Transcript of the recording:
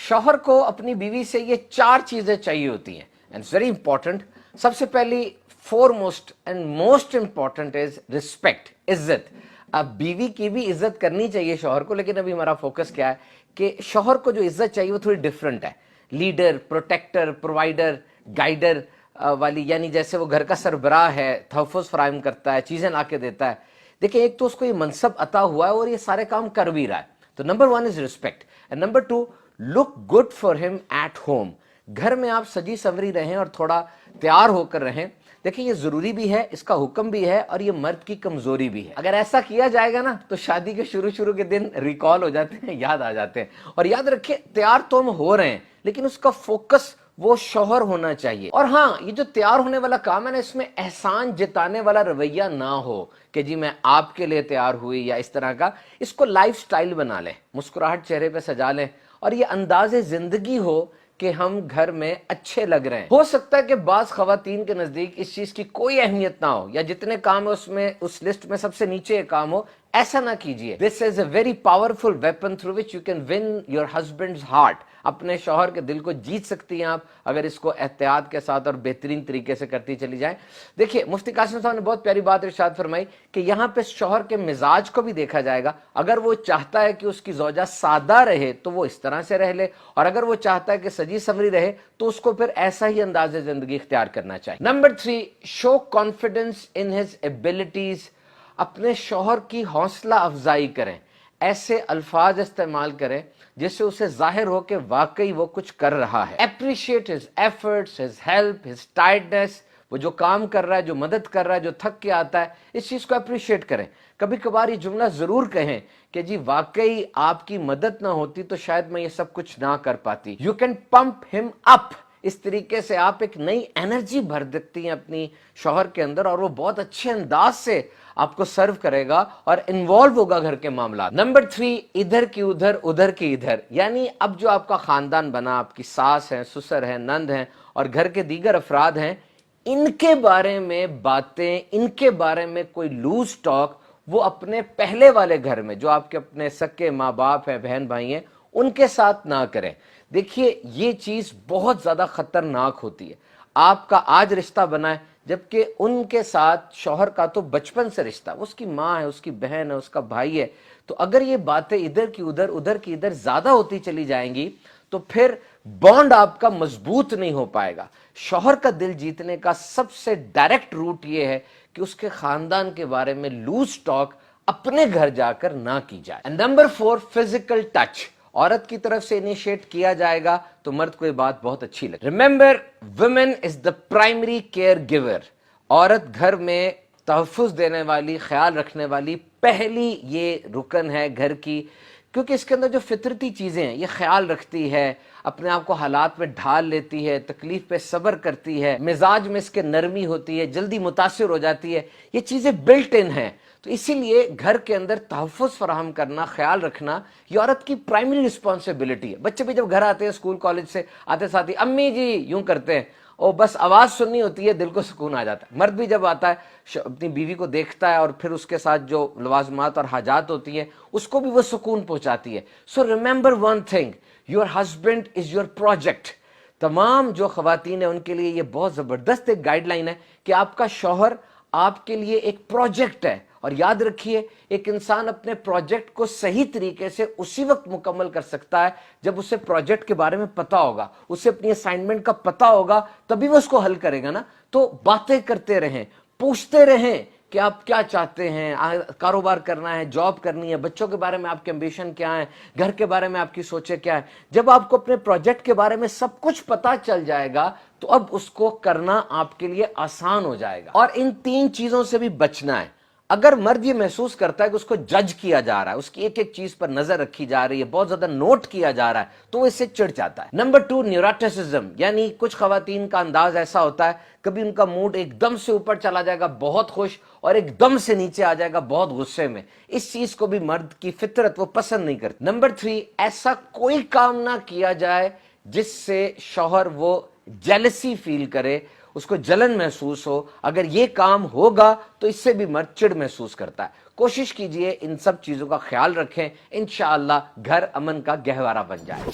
शौहर को अपनी बीवी से ये 4 चीजें चाहिए होती हैं एंड इट्स वेरी इंपॉर्टेंट। सबसे पहली foremost and most important is respect, इज्जत। अब बीवी की भी इज्जत करनी चाहिए शौहर को, लेकिन अभी हमारा फोकस क्या है कि शौहर को जो इज्जत चाहिए वो थोड़ी डिफरेंट है। लीडर, प्रोटेक्टर, प्रोवाइडर, गाइडर वाली, यानी जैसे वो घर का सरबराह है, तहफ़्फ़ुज़ फराहम करता है, चीजें ला के देता है। देखिए, एक तो उसको ये मनसब अता हुआ है और ये सारे काम कर भी रहा है, तो number 1 is respect and number 2 look good for him at home. घर में आप सजी संवरी रहें और थोड़ा तैयार होकर रहें। देखिए, ये जरूरी भी है, इसका हुक्म भी है और ये मर्द की कमजोरी भी है। अगर ऐसा किया जाएगा ना तो शादी के शुरू के दिन रिकॉल हो जाते हैं, याद आ जाते हैं। और याद रखिए, तैयार तो हम हो रहे हैं, लेकिन उसका फोकस वो शौहर होना चाहिए। और हाँ, ये जो तैयार होने वाला काम है ना, इसमें एहसान जताने वाला रवैया ना हो कि जी मैं आपके लिए तैयार हुई या इस तरह का। इसको लाइफ स्टाइल बना लें, मुस्कुराहट चेहरे पे सजा लें और ये अंदाज़े जिंदगी हो कि हम घर में अच्छे लग रहे हैं। हो सकता है कि बाज़ ख़वातीन के नज़दीक इस चीज़ की कोई अहमियत ना हो, या जितने काम है उसमें उस लिस्ट में सबसे नीचे ये काम हो। ऐसा ना कीजिए। This is a very powerful weapon through which you can win your husband's heart. अपने शौहर के दिल को जीत सकती हैं आप अगर इसको एहतियात के साथ और बेहतरीन तरीके से करती चली जाए। देखिए, मुफ्ती कासिम साहब ने बहुत प्यारी बात इरशाद फरमाई कि यहाँ पे शौहर के मिजाज को भी देखा जाएगा। अगर वो चाहता है कि उसकी ज़ौजा सादा रहे तो वो इस तरह से रह ले, और अगर वो चाहता है कि सजी संवरी रहे तो उसको फिर ऐसा ही अंदाज़े जिंदगी इख्तियार करना चाहिए। Number 3, show confidence in his abilities. अपने शौहर की हौसला अफजाई करें, ऐसे अल्फाज इस्तेमाल करें जिससे उसे जाहिर हो कि वाकई वो कुछ कर रहा है। Appreciate his efforts, his help, his tiredness. वो जो काम कर रहा है, जो मदद कर रहा है, जो थक के आता है, इस चीज को अप्रिशिएट करें। कभी कभार ये जुमला जरूर कहें कि जी वाकई आपकी मदद ना होती तो शायद मैं ये सब कुछ ना कर पाती। You can pump him up. इस तरीके से आप एक नई एनर्जी भर देती हैं अपनी शौहर के अंदर और वो बहुत अच्छे अंदाज से आपको सर्व करेगा और इन्वॉल्व होगा घर के मामला। नंबर 3, इधर की उधर उधर की इधर। यानी अब जो आपका खानदान बना, आपकी सास है, ससुर है, नंद है और घर के दीगर अफराद हैं, इनके बारे में बातें, इनके बारे में कोई लूज टॉक वो अपने पहले वाले घर में, जो आपके अपने सके माँ बाप हैं, बहन भाई हैं, उनके साथ ना करें। देखिए, ये चीज बहुत ज्यादा खतरनाक होती है। आपका आज रिश्ता बना है, जबकि उनके साथ शौहर का तो बचपन से रिश्ता, उसकी माँ है, उसकी बहन है, उसका भाई है। तो अगर ये बातें इधर की उधर उधर की इधर ज्यादा होती चली जाएंगी तो फिर बॉन्ड आपका मजबूत नहीं हो पाएगा। शौहर का दिल जीतने का सबसे डायरेक्ट रूट ये है कि उसके खानदान के बारे में लूज टॉक अपने घर जाकर ना की जाए। And number 4, physical touch. औरत की तरफ से इनिशिएट किया जाएगा तो मर्द को ये बात बहुत अच्छी लगे। Remember, women is the primary care giver. औरत घर में तहफ़्फ़ुज़ देने वाली, ख्याल रखने वाली पहली ये रुकन है घर की, क्योंकि इसके अंदर जो फितरती चीजें हैं ये ख्याल रखती है, अपने आप को हालात में ढाल लेती है, तकलीफ पे सब्र करती है, मिजाज में इसके नरमी होती है, जल्दी मुतासिर हो जाती है। ये चीजें बिल्ट इन हैं। तो इसीलिए घर के अंदर तहफ़्फ़ुज़ फराहम करना, ख्याल रखना, ये औरत की प्राइमरी रिस्पॉन्सिबिलिटी है। बच्चे भी जब घर आते हैं स्कूल कॉलेज से आते साथ ही अम्मी जी यूं करते हैं, और बस आवाज सुननी होती है, दिल को सुकून आ जाता है। मर्द भी जब आता है अपनी बीवी को देखता है और फिर उसके साथ जो लवाजमात और हाजात होती है उसको भी वो सुकून पहुंचाती है। So remember one thing, your husband is your project. तमाम जो खवातीन है उनके लिए ये बहुत जबरदस्त एक गाइडलाइन है कि आपका शौहर आपके लिए एक प्रोजेक्ट है। और याद रखिए, एक इंसान अपने प्रोजेक्ट को सही तरीके से उसी वक्त मुकम्मल कर सकता है जब उसे प्रोजेक्ट के बारे में पता होगा, उसे अपनी असाइनमेंट का पता होगा, तभी वो उसको हल करेगा ना। तो बातें करते रहें, पूछते रहें कि आप क्या चाहते हैं, कारोबार करना है, जॉब करनी है, बच्चों के बारे में आपके एम्बिशन क्या है, घर के बारे में आपकी सोचें क्या है। जब आपको अपने प्रोजेक्ट के बारे में सब कुछ पता चल जाएगा तो अब उसको करना आपके लिए आसान हो जाएगा। और इन 3 चीजों से भी बचना है। अगर मर्द ये महसूस करता है कि उसको जज किया जा रहा है, उसकी एक एक चीज पर नजर रखी जा रही है, बहुत ज्यादा नोट किया जा रहा है, तो वो इससे चिढ़ जाता है। Number 2, neuroticism. यानी कुछ खवातीन का अंदाज ऐसा होता है, कभी उनका मूड एकदम से ऊपर चला जाएगा बहुत खुश, और एकदम से नीचे आ जाएगा बहुत गुस्से में। इस चीज को भी मर्द की फितरत वो पसंद नहीं करती। नंबर 3, ऐसा कोई काम ना किया जाए जिससे शौहर वो जेलसी फील करे, उसको जलन महसूस हो। अगर ये काम होगा तो इससे भी मर्द चिढ़ महसूस करता है। कोशिश कीजिए इन सब चीजों का ख्याल रखें, इंशाअल्लाह घर अमन का गहवारा बन जाएगा।